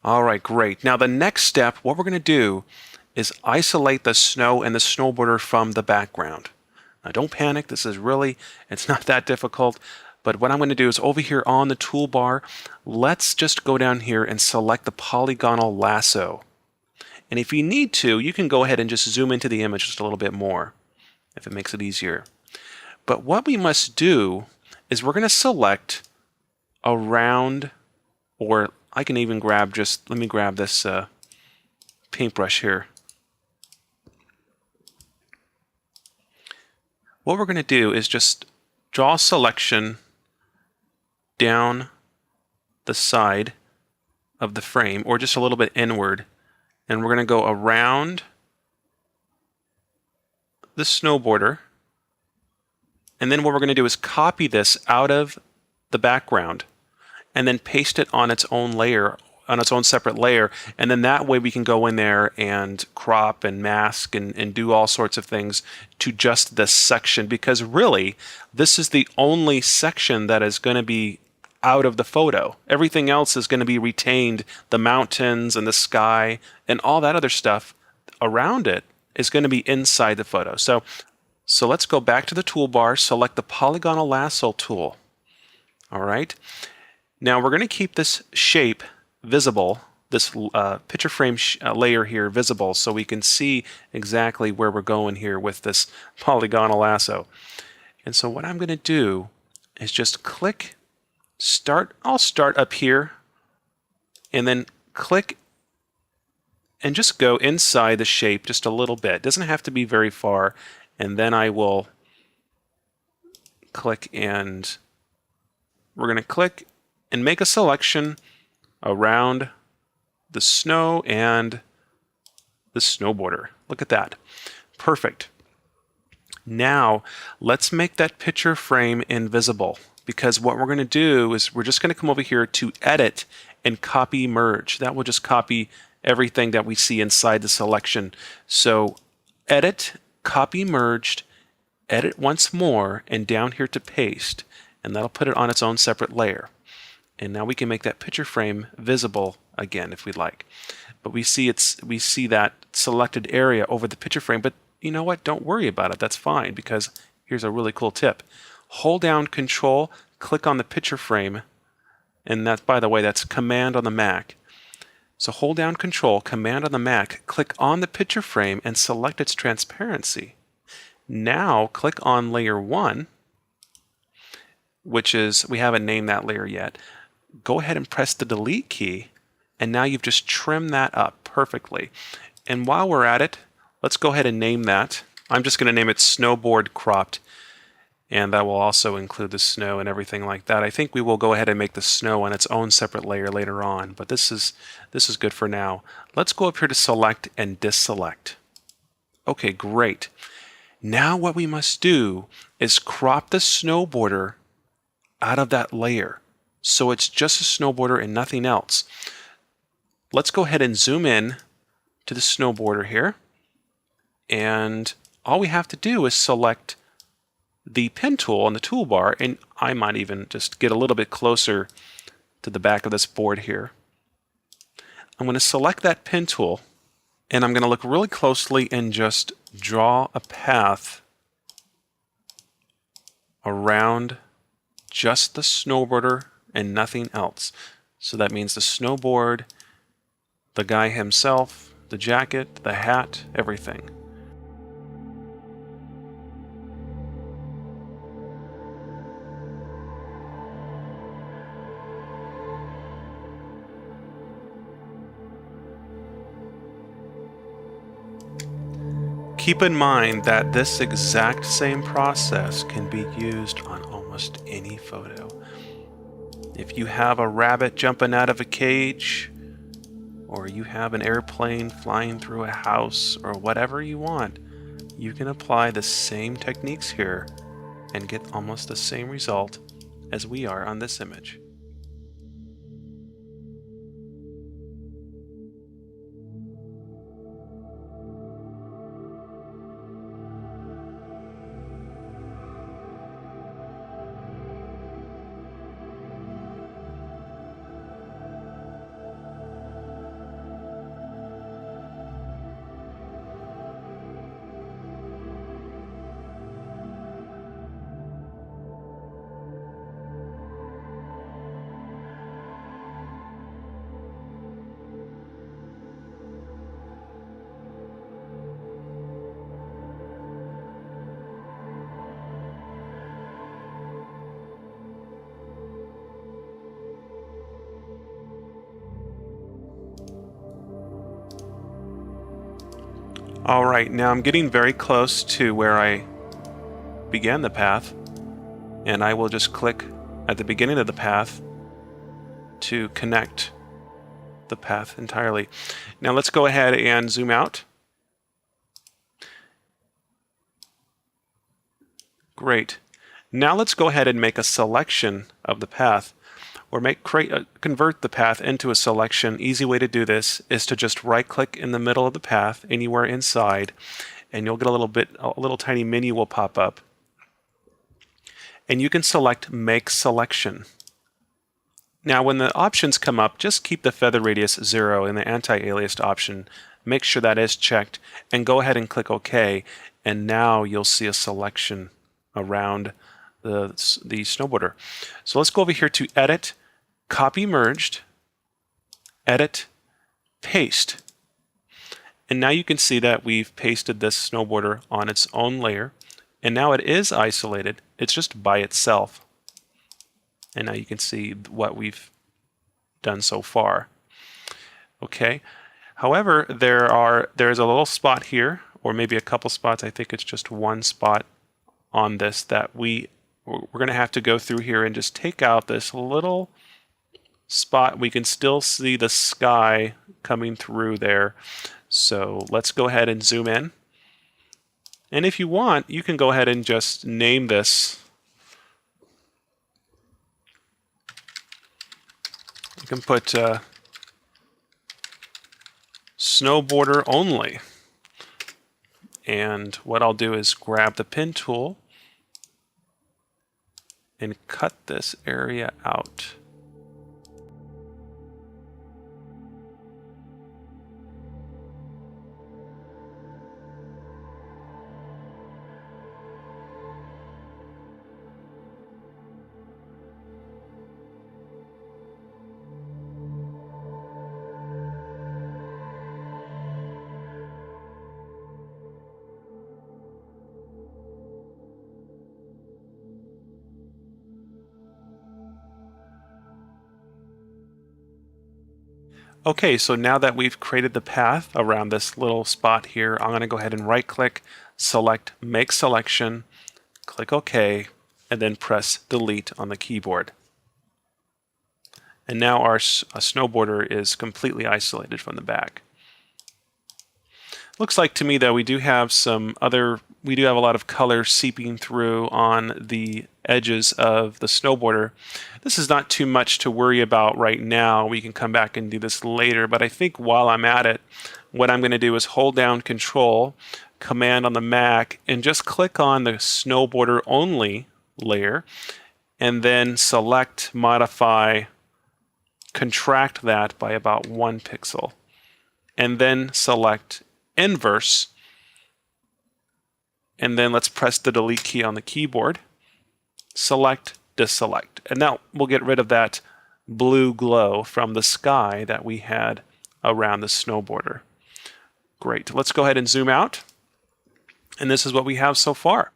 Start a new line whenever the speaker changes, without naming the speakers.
All right, great. Now the next step, what we're going to do is isolate the snow and the snowboarder from the background. Now don't panic, it's not that difficult. But what I'm going to do is over here on the toolbar, let's just go down here and select the polygonal lasso. And if you need to, you can go ahead and just zoom into the image just a little bit more, if it makes it easier. But what we must do is we're going to select around, or I can even grab let me grab this paintbrush here. What we're going to do is just draw a selection down the side of the frame, or just a little bit inward, and we're going to go around the snowboarder, and then what we're going to do is copy this out of the background and then paste it on its own layer, on its own separate layer, and then that way we can go in there and crop and mask and do all sorts of things to just this section, because really this is the only section that is going to be out of the photo. Everything else is going to be retained. The mountains and the sky and all that other stuff around it is going to be inside the photo. So let's go back to the toolbar, select the polygonal lasso tool. All right. Now we're going to keep this shape visible, this picture frame layer here visible, so we can see exactly where we're going here with this polygonal lasso. And so what I'm going to do is just click start. I'll start up here and then click and just go inside the shape just a little bit. It doesn't have to be very far. And then I will click, and we're going to click and make a selection around the snow and the snowboarder. Look at that. Perfect. Now let's make that picture frame invisible, because what we're going to do is we're just going to come over here to edit and copy merge. That will just copy everything that we see inside the selection. So edit, copy merged, edit once more, and down here to paste, and that'll put it on its own separate layer. And now we can make that picture frame visible again if we'd like. But we see that selected area over the picture frame, but you know what? Don't worry about it. That's fine, because here's a really cool tip. Hold down Control, click on the picture frame, and that, by the way, that's Command on the Mac. So hold down Control, Command on the Mac, click on the picture frame and select its transparency. Now click on layer 1, which is, we haven't named that layer yet. Go ahead and press the delete key, and now you've just trimmed that up perfectly. And while we're at it, let's go ahead and name that. I'm just going to name it Snowboard Cropped, and that will also include the snow and everything like that. I think we will go ahead and make the snow on its own separate layer later on, but this is good for now. Let's go up here to select and deselect. Okay, great. Now what we must do is crop the snowboarder out of that layer, so it's just a snowboarder and nothing else. Let's go ahead and zoom in to the snowboarder here, and all we have to do is select the pen tool on the toolbar, and I might even just get a little bit closer to the back of this board here. I'm going to select that pen tool, and I'm going to look really closely and just draw a path around just the snowboarder and nothing else. So that means the snowboard, the guy himself, the jacket, the hat, everything. Keep in mind that this exact same process can be used on almost any photo. If you have a rabbit jumping out of a cage, or you have an airplane flying through a house, or whatever you want, you can apply the same techniques here and get almost the same result as we are on this image. All right, now I'm getting very close to where I began the path, and I will just click at the beginning of the path to connect the path entirely. Now let's go ahead and zoom out. Great. Now let's go ahead and make a selection of the path, or convert the path into a selection. Easy way to do this is to just right-click in the middle of the path, anywhere inside, and you'll get a little tiny menu will pop up, and you can select Make Selection. Now, when the options come up, just keep the feather radius 0 in the anti-aliased option. Make sure that is checked, and go ahead and click OK, and now you'll see a selection around the snowboarder. So let's go over here to Edit, Copy Merged, Edit, Paste. And now you can see that we've pasted this snowboarder on its own layer, and now it is isolated. It's just by itself. And now you can see what we've done so far. Okay. However, there's a little spot here, or maybe a couple spots. I think it's just one spot on this that we're going to have to go through here and just take out this little spot. We can still see the sky coming through there. So let's go ahead and zoom in. And if you want, you can go ahead and just name this. You can put snowboarder only. And what I'll do is grab the pen tool and cut this area out. Okay, so now that we've created the path around this little spot here, I'm going to go ahead and right-click, select Make Selection, click OK, and then press Delete on the keyboard. And now our snowboarder is completely isolated from the back. Looks like to me that we do have a lot of color seeping through on the edges of the snowboarder. This is not too much to worry about right now. We can come back and do this later, but I think while I'm at it, what I'm going to do is hold down Control, Command on the Mac, and just click on the snowboarder only layer, and then select Modify, contract that by about 1 pixel, and then select Inverse, and then let's press the Delete key on the keyboard, select, deselect, and now we'll get rid of that blue glow from the sky that we had around the snowboarder. Great, let's go ahead and zoom out, and this is what we have so far.